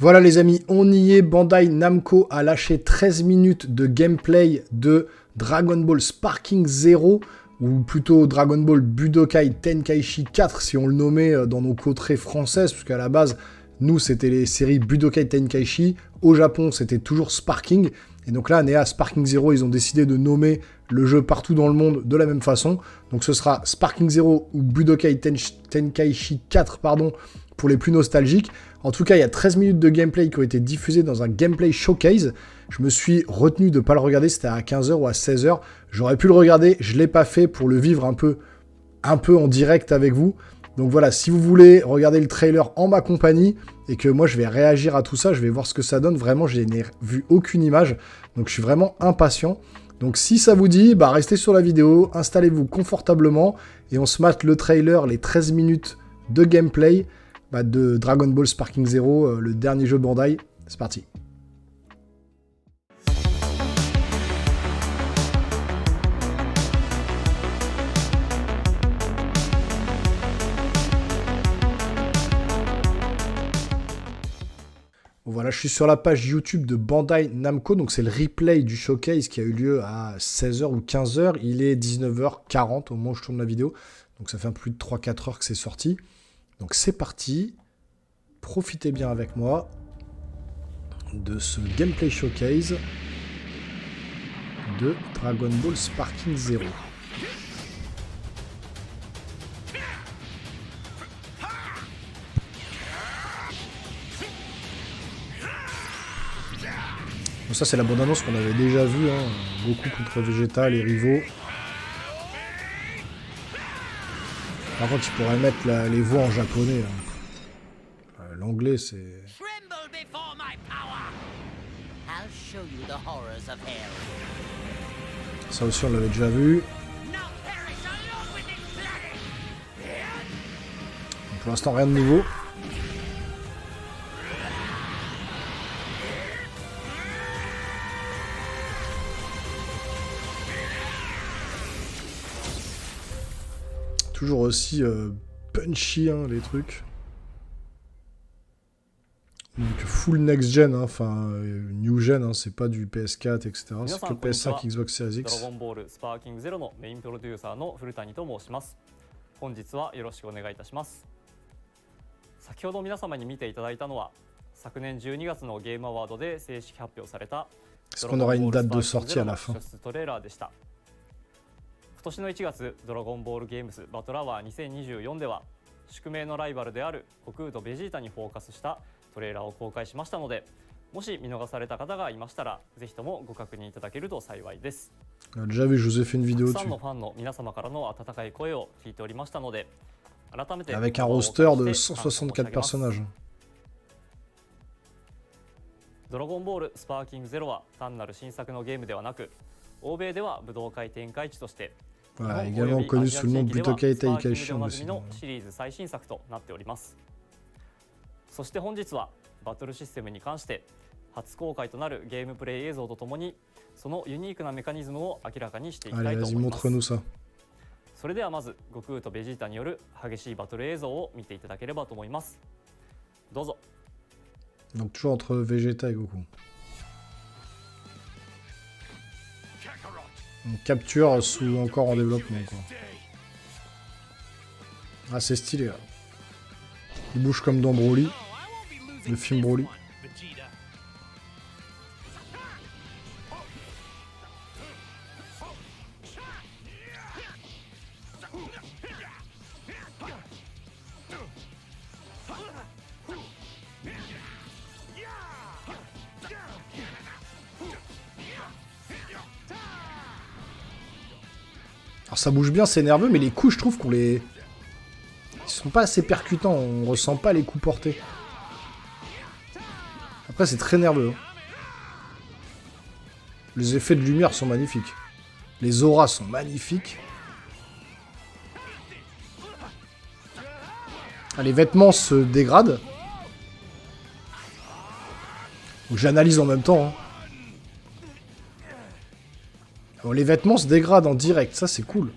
Voilà les amis, on y est. Bandai Namco a lâché 13 minutes de gameplay de Dragon Ball Sparking Zero, ou plutôt Dragon Ball Budokai Tenkaichi 4 si on le nommait dans nos contrées françaises, puisqu'à la base, nous c'était les séries Budokai Tenkaichi, au Japon c'était toujours Sparking, et donc là on est à Sparking Zero, ils ont décidé de nommer le jeu partout dans le monde de la même façon, donc ce sera Sparking Zero ou Budokai Tenkaichi 4, pardon, pour les plus nostalgiques. En tout cas, il y a 13 minutes de gameplay qui ont été diffusées dans un gameplay showcase. Je me suis retenu de ne pas le regarder, c'était à 15h ou à 16h. J'aurais pu le regarder, je ne l'ai pas fait pour le vivre un peu en direct avec vous. Donc voilà, si vous voulez regarder le trailer en ma compagnie et que moi je vais réagir à tout ça, je vais voir ce que ça donne. Vraiment, je n'ai vu aucune image, donc je suis vraiment impatient. Donc si ça vous dit, bah restez sur la vidéo, installez-vous confortablement et on se mate le trailer, les 13 minutes de gameplay de Dragon Ball Sparking Zero, le dernier jeu Bandai. C'est parti. Voilà, je suis sur la page YouTube de Bandai Namco, donc c'est le replay du showcase qui a eu lieu à 16h ou 15h. Il est 19h40 au moment où je tourne la vidéo, donc ça fait un peu plus de 3-4 heures que c'est sorti. Donc c'est parti, profitez bien avec moi de ce gameplay showcase de Dragon Ball Sparking Zero. Donc ça c'est la bande-annonce qu'on avait déjà vue, hein, Goku contre Vegeta, les rivaux. Par contre il pourrait mettre les voix en japonais. Hein. L'anglais c'est... Ça aussi on l'avait déjà vu. Pour l'instant rien de nouveau. Toujours aussi punchy hein, les trucs. Donc full next gen, enfin new gen, hein, c'est pas du PS4, etc. C'est que PS5, Xbox Series X. Dragon Ball Sparking Zero のメインプロデューサーの古谷と申します。本日はよろしくお願いいたします。先ほど皆様に見ていただいたのは昨年12月のゲームアワードで正式発表された Est-ce qu'on aura une date de sortie à la fin? トレーラーでした。今年の1月、ドラゴンボールゲームスバトルアワー2024では宿命のライバルである悟空とベジータにフォーカスしたトレーラーを公開しましたので、もし見逃された方がいましたら、ぜひともご確認いただけると幸いです。Déjà vu, je vous ai fait une vidéo dessus. たくさんのファンの皆様からの温かい声を聞いておりましたので、改めて Avec un roster de 164 personnages. ドラゴンボールスパーキングゼロは単なる新作のゲームではなく、欧米では武道会展開地として、Voilà, également connu sous le nom de Budokai Tenkaichi のシリーズ最新作となっております。そして本日はバトルシステムに関して初公開となるゲームプレイ映像とともにそのユニークなメカニズムを明らかにしていきたいと思います。それではまず悟空とベジータによる激しいバトル映像を見ていただければと思います。どうぞ。Donc toujours entre Vegeta et Goku. On capture sous encore en développement quoi. Ah c'est stylé là. Il bouge comme dans Broly, le film Broly. Alors ça bouge bien, c'est nerveux, mais les coups je trouve qu'on les... Ils sont pas assez percutants, on ressent pas les coups portés. Après c'est très nerveux. Les effets de lumière sont magnifiques. Les auras sont magnifiques. Ah, les vêtements se dégradent. J'analyse en même temps. Hein. Alors, les vêtements se dégradent en direct, ça c'est cool.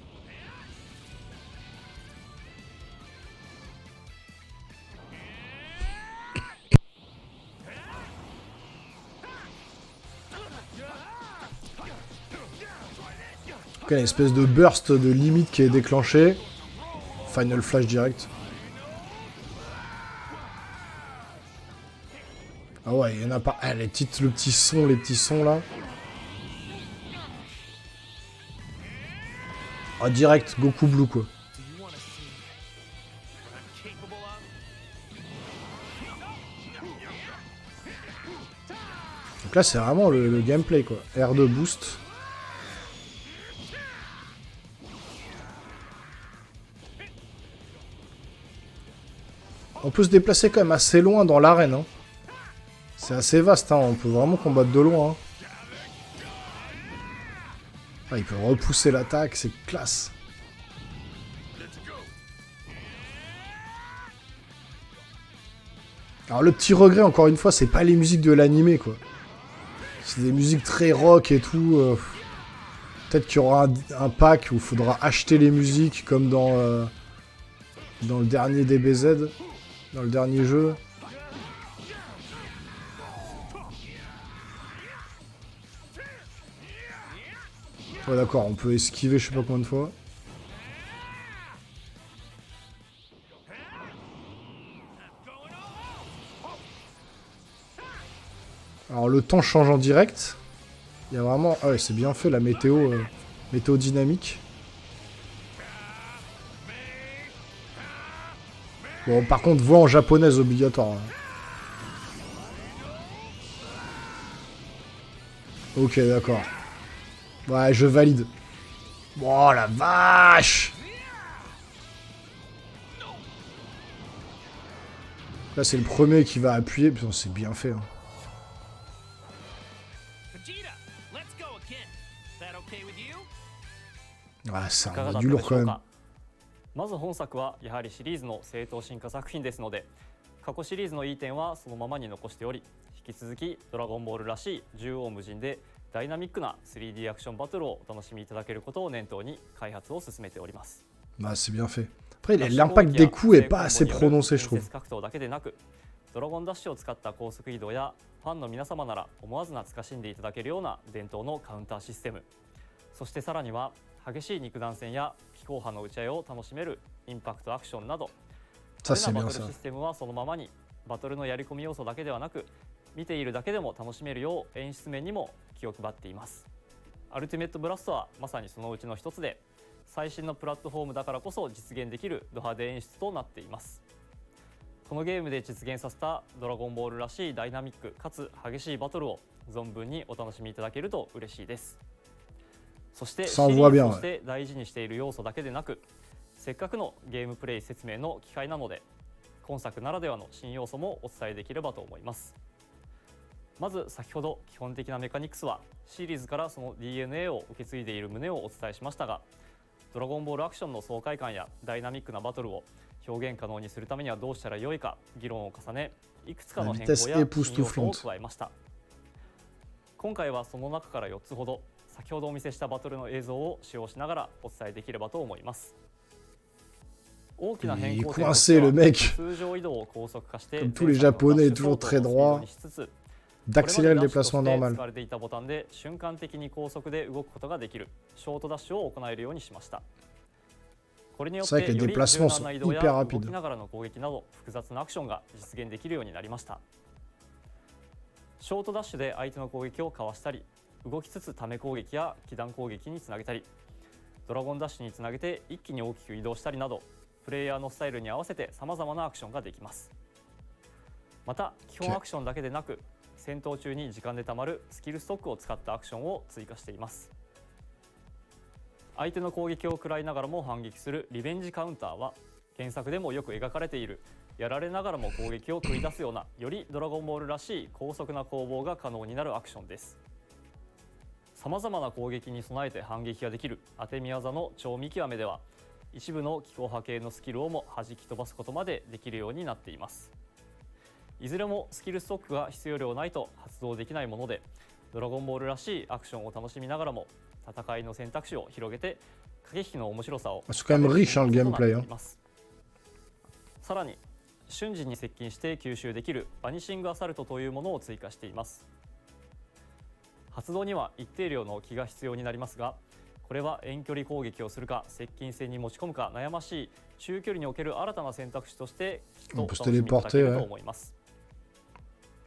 Donc, il y a une espèce de burst de limite qui est déclenché. Final flash direct. Ah ouais, il y en a pas. Ah, le petit son, les petits sons là. Ah, direct, Goku Blue quoi. Donc là, c'est vraiment le gameplay quoi. R2 boost. On peut se déplacer quand même assez loin dans l'arène. Hein. C'est assez vaste, hein. On peut vraiment combattre de loin. Hein. Ah, il peut repousser l'attaque, c'est classe. Alors le petit regret, encore une fois, c'est pas les musiques de l'animé, quoi. C'est des musiques très rock et tout. Peut-être qu'il y aura un pack où il faudra acheter les musiques, comme dans le dernier DBZ, dans le dernier jeu. Ouais d'accord, on peut esquiver je sais pas combien de fois. Alors le temps change en direct. Il y a vraiment... Ah ouais, c'est bien fait la météo, météo dynamique. Bon, par contre, voix en japonaise obligatoire. Hein. Ok, d'accord. Ouais, je valide. Oh la vache! Là, c'est le premier qui va appuyer. Putain, c'est bien fait. Hein. Ah, ça va du lourd quand même. まず本作はやはりシリーズの正当進化作品ですので、過去シリーズのいい点はそのままに残しており、引き続きドラゴンボールらしい縦横無尽でダイナミックな 3D アクションバトルをお楽しみいただけることを念頭に開発を進めております。Bah, c'est bien fait. Après, l'impact des coups est pas assez prononcé, je trouve. 格闘だけでなく、ドラゴンダッシュを使った高速移動やファンの皆様なら思わず懐かしんでいただけるような伝統のカウンターシステム、そしてさらには激しい肉弾戦や気候波の打ち合いを楽しめるインパクトアクションなど、Ça, c'est バ bien トル ça. システムはそのままにバトルのやり込み要素だけではなく、見ているだけでも楽しめるよう演出面にも気を配っています。アルティメットブラストはまさにそのうちの一つで、最新のプラットフォームだからこそ実現できるド派手演出となっています。このゲームで実現させたドラゴンボールらしいダイナミックかつ激しいバトルを存分にお楽しみいただけると嬉しいです。そしてシリーズとして大事にしている要素だけでなく、せっかくのゲームプレイ説明の機会なので、今作ならではの新要素もお伝えできればと思います。まず先ほど基本的なメカニクスはシリーズからその DNA を受け継いでいる旨をお伝えしましたが、ドラゴンボールアクションの爽快感やダイナミックなバトルを表現可能にするためにはどうしたらよいか議論を重ね、いくつかの変更や新要素を加えました。今回はその中から4つほど先ほどお見せしたバトルの映像を使用しながらお伝えできればと思います。大きな変更点としては通常移動を高速化して tous les japonais toujours très droit d'accélérer le déplacement normal. 使われていたボタンで瞬間的に高速で動くことができるショートダッシュを行えるようにしました。これによってより柔軟な移動や動きながらの攻撃など複雑なアクションが実現できるようになりました。ショートダッシュで相手の攻撃をかわしたり、動きつつため攻撃や気弾攻撃につなげたり、ドラゴンダッシュにつなげて一気に大きく移動したりなど、プレイヤーのスタイルに合わせて様々なアクションができます。また基本アクションだけでなく、戦闘中に時間でたまるスキルストックを使ったアクションを追加しています。相手の攻撃を食らいながらも反撃するリベンジカウンターは、原作でもよく描かれているやられながらも攻撃を繰り出すようなよりドラゴンボールらしい高速な攻防が可能になるアクションです。さまざまな攻撃に備えて反撃ができる当て宮技の超見極めでは、一部の気候波系のスキルをも弾き飛ばすことまでできるようになっています。いずれもスキルストックが必要量ないと発動できないもので、ドラゴンボールらしいアクションを楽しみながらも戦いの選択肢を広げて駆け引きの面白さをC'est quand même riche hein, le gameplay. Hein. さらに瞬時に接近して吸収できるバニシングアサルトというものを追加しています。発動には一定量の気が必要になりますが、これは遠距離攻撃をするか接近戦に持ち込むか悩ましい中距離における新たな選択肢としてきっと楽しみいただけると思います。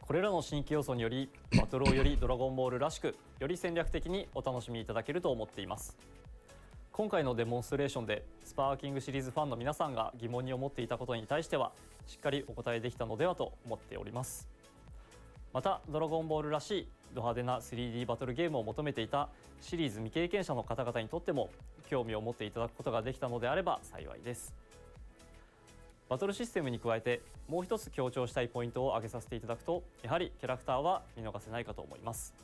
これらの新規要素によりバトルをよりドラゴンボールらしくより戦略的にお楽しみいただけると思っています。今回のデモンストレーションでスパーキングシリーズファンの皆さんが疑問に思っていたことに対してはしっかりお答えできたのではと思っております。またドラゴンボールらしいド派手な 3D バトルゲームを求めていたシリーズ未経験者の方々にとっても興味を持っていただくことができたのであれば幸いです。バトルシステムに加えてもう一つ強調したいポイントを挙げさせていただくと、やはりキャラクターは見逃せないかと思います。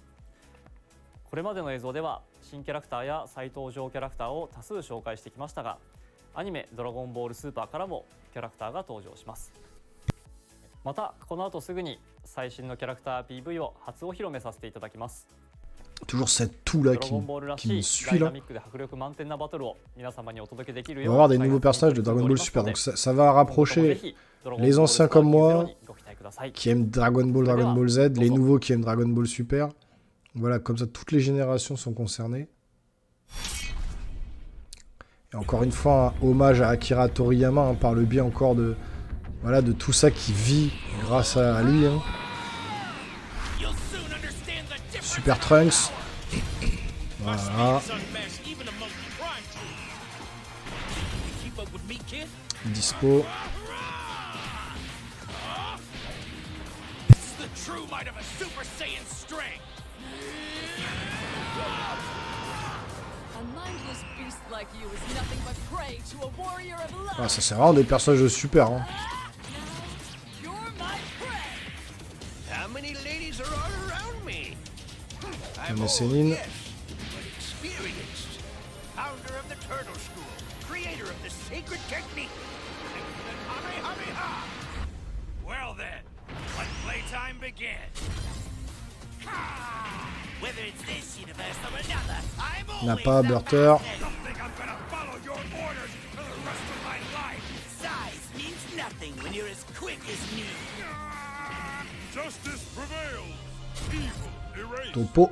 これまでの映像では新キャラクターや再登場キャラクターを多数紹介してきましたが、アニメドラゴンボールスーパーからもキャラクターが登場します。またこの後すぐに最新のキャラクター PV を初お披露目させていただきます。Toujours cette toux là qui me suit là. On va avoir des nouveaux personnages de Dragon Ball Super, donc ça va rapprocher les anciens comme moi qui aiment Dragon Ball Z, les nouveaux qui aiment Dragon Ball Super. Voilà, comme ça toutes les générations sont concernées. Et encore une fois, un hommage à Akira Toriyama, hein, par le biais encore de, voilà, de tout ça qui vit grâce à lui. Hein. Super Trunks. Voilà. Dispo. Ah, ça c'est vraiment des personnages de super. Hein. Céline. Nappa, Burter. Topo.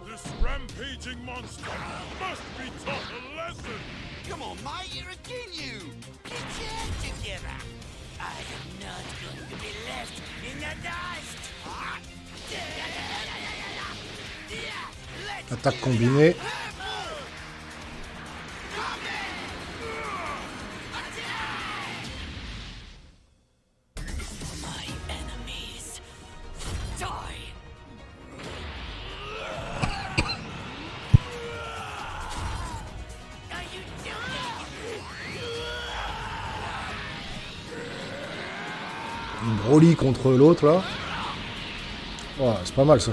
Attaque combinée. Une Broly contre l'autre là. Oh, c'est pas mal ça.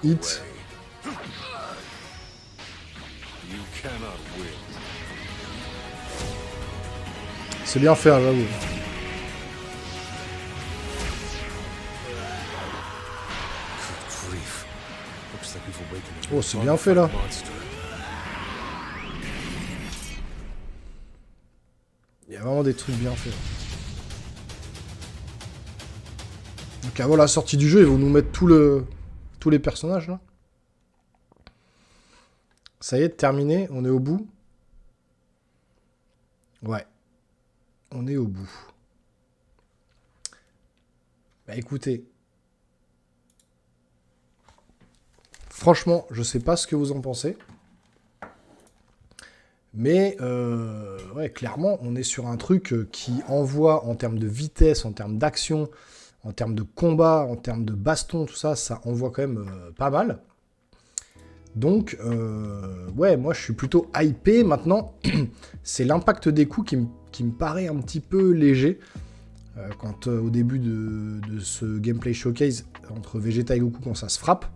Hit. C'est bien fait, hein, j'avoue. Oh, c'est bien fait là. Il y a vraiment des trucs bien faits. Donc avant la sortie du jeu, ils vont nous mettre tous les personnages là. Ça y est, terminé, on est au bout. Ouais. On est au bout. Bah écoutez. Franchement, je sais pas ce que vous en pensez. Mais ouais, clairement, on est sur un truc qui envoie en termes de vitesse, en termes d'action, en termes de combat, en termes de baston, tout ça, ça envoie quand même pas mal. Donc, ouais, moi je suis plutôt hypé. Maintenant, c'est l'impact des coups qui me paraît un petit peu léger. Quand au début de ce gameplay showcase entre Vegeta et Goku, quand ça se frappe,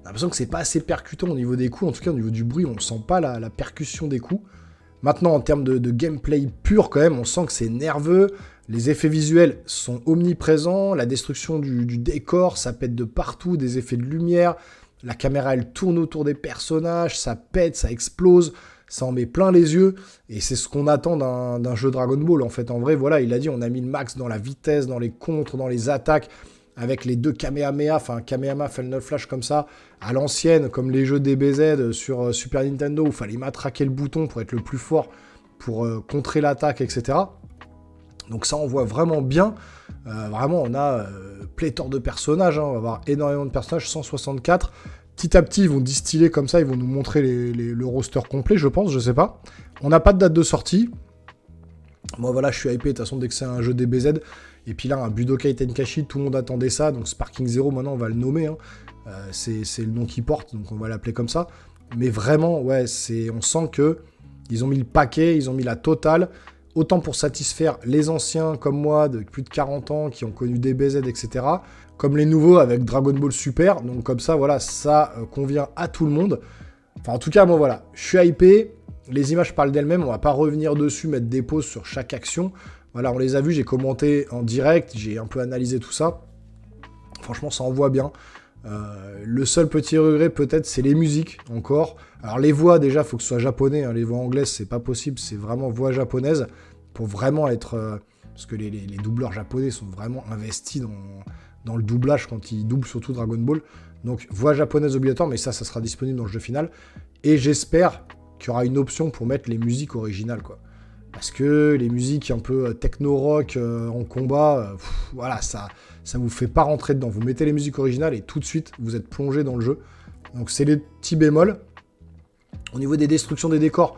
on a l'impression que c'est pas assez percutant au niveau des coups. En tout cas, au niveau du bruit, on sent pas la percussion des coups. Maintenant, en termes de gameplay pur, quand même, on sent que c'est nerveux. Les effets visuels sont omniprésents. La destruction du décor, ça pète de partout. Des effets de lumière. La caméra, elle tourne autour des personnages. Ça pète, ça explose. Ça en met plein les yeux. Et c'est ce qu'on attend d'un jeu Dragon Ball. En fait, en vrai, voilà, il a dit, on a mis le max dans la vitesse, dans les contres, dans les attaques. avec les 2 Kamehameha, enfin Kamehameha Final Flash comme ça, à l'ancienne, comme les jeux DBZ sur Super Nintendo, où il fallait matraquer le bouton pour être le plus fort, pour contrer l'attaque, etc. Donc ça, on voit vraiment bien. Vraiment, on a pléthore de personnages, hein. On va avoir énormément de personnages, 164. Petit à petit, ils vont distiller comme ça, ils vont nous montrer le roster complet, je pense, je sais pas. On n'a pas de date de sortie. Moi, voilà, je suis hypé, de toute façon, dès que c'est un jeu DBZ. Et puis là, un Budokai Tenkaichi, tout le monde attendait ça. Donc Sparking Zero, maintenant, on va le nommer. Hein. C'est le nom qu'il porte, donc on va l'appeler comme ça. Mais vraiment, ouais, on sent que ils ont mis le paquet, ils ont mis la totale. Autant pour satisfaire les anciens comme moi, de plus de 40 ans, qui ont connu DBZ, etc. Comme les nouveaux avec Dragon Ball Super. Donc comme ça, voilà, ça convient à tout le monde. Enfin, en tout cas, moi, voilà, je suis hypé. Les images parlent d'elles-mêmes, on va pas revenir dessus, mettre des pauses sur chaque action. Voilà, on les a vus, j'ai commenté en direct, j'ai un peu analysé tout ça. Franchement, ça envoie bien. Le seul petit regret, peut-être, c'est les musiques, encore. Alors, les voix, déjà, il faut que ce soit japonais. Hein. Les voix anglaises, c'est pas possible, c'est vraiment voix japonaise. Pour vraiment être... parce que les doubleurs japonais sont vraiment investis dans le doublage, quand ils doublent surtout Dragon Ball. Donc, voix japonaise obligatoire, mais ça sera disponible dans le jeu final. Et j'espère qu'il y aura une option pour mettre les musiques originales, quoi. Parce que les musiques un peu techno-rock en combat, voilà, ça vous fait pas rentrer dedans. Vous mettez les musiques originales et tout de suite, vous êtes plongé dans le jeu. Donc c'est les petits bémols. Au niveau des destructions des décors,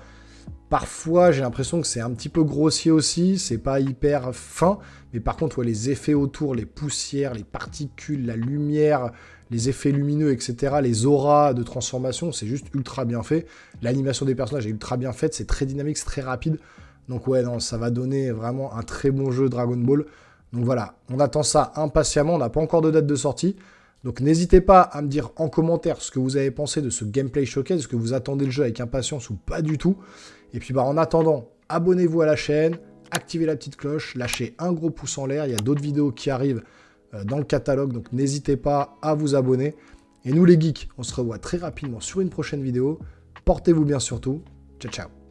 parfois j'ai l'impression que c'est un petit peu grossier aussi, c'est pas hyper fin. Mais par contre, ouais, les effets autour, les poussières, les particules, la lumière, les effets lumineux, etc., les auras de transformation, c'est juste ultra bien fait. L'animation des personnages est ultra bien faite, c'est très dynamique, c'est très rapide. Donc ouais, non, ça va donner vraiment un très bon jeu Dragon Ball. Donc voilà, on attend ça impatiemment, on n'a pas encore de date de sortie. Donc n'hésitez pas à me dire en commentaire ce que vous avez pensé de ce gameplay showcase, est-ce que vous attendez le jeu avec impatience ou pas du tout. Et puis en attendant, abonnez-vous à la chaîne, activez la petite cloche, lâchez un gros pouce en l'air, il y a d'autres vidéos qui arrivent dans le catalogue, donc n'hésitez pas à vous abonner. Et nous les geeks, on se revoit très rapidement sur une prochaine vidéo. Portez-vous bien surtout. Ciao, ciao.